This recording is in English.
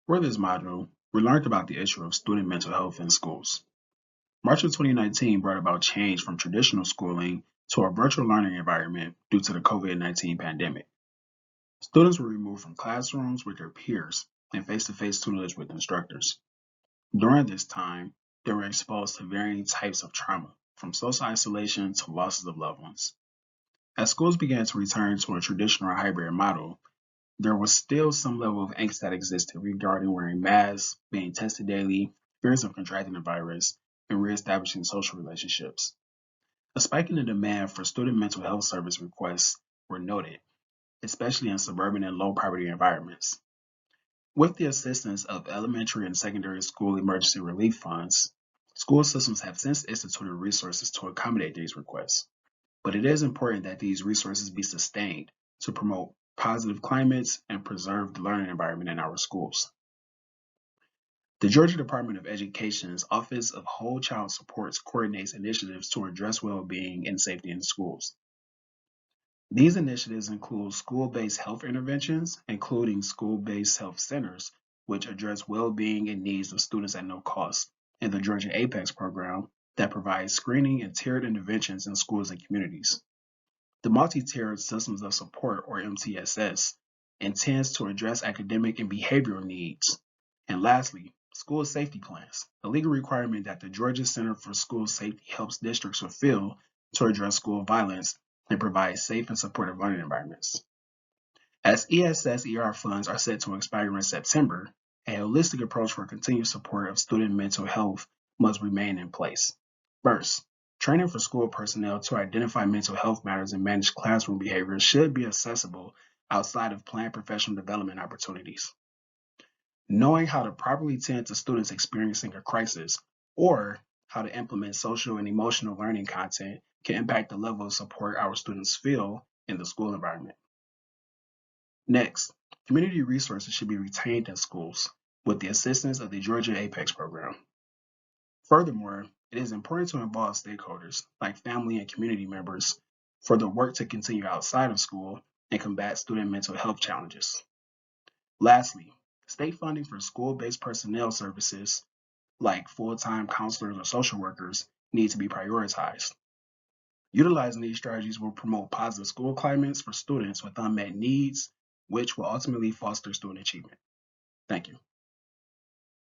For this module, we learned about the issue of student mental health in schools. March of 2019 brought about change from traditional schooling to a virtual learning environment due to the COVID-19 pandemic. Students were removed from classrooms with their peers and face-to-face tutelage with instructors. During this time, they were exposed to varying types of trauma, from social isolation to losses of loved ones. As schools began to return to a traditional hybrid model, there was still some level of angst that existed regarding wearing masks, being tested daily, fears of contracting the virus, and reestablishing social relationships. A spike in the demand for student mental health service requests were noted, especially in suburban and low poverty environments. With the assistance of elementary and secondary school emergency relief funds, school systems have since instituted resources to accommodate these requests. But it is important that these resources be sustained to promote positive climates and preserve the learning environment in our schools. The Georgia Department of Education's Office of Whole Child Supports coordinates initiatives to address well-being and safety in schools. These initiatives include school-based health interventions, including school-based health centers, which address well-being and needs of students at no cost, and the Georgia APEX program that provides screening and tiered interventions in schools and communities. The multi-tiered systems of support, or MTSS, intends to address academic and behavioral needs. And lastly, school safety plans, a legal requirement that the Georgia Center for School Safety helps districts fulfill to address school violence and provide safe and supportive learning environments. As ESS-ER funds are set to expire in September, a holistic approach for continued support of student mental health must remain in place. First, training for school personnel to identify mental health matters and manage classroom behavior should be accessible outside of planned professional development opportunities. Knowing how to properly tend to students experiencing a crisis or how to implement social and emotional learning content can impact the level of support our students feel in the school environment. Next, community resources should be retained in schools with the assistance of the Georgia APEX program. Furthermore, it is important to involve stakeholders like family and community members for the work to continue outside of school and combat student mental health challenges. Lastly, state funding for school-based personnel services like full-time counselors or social workers need to be prioritized. Utilizing these strategies will promote positive school climates for students with unmet needs, which will ultimately foster student achievement. Thank you.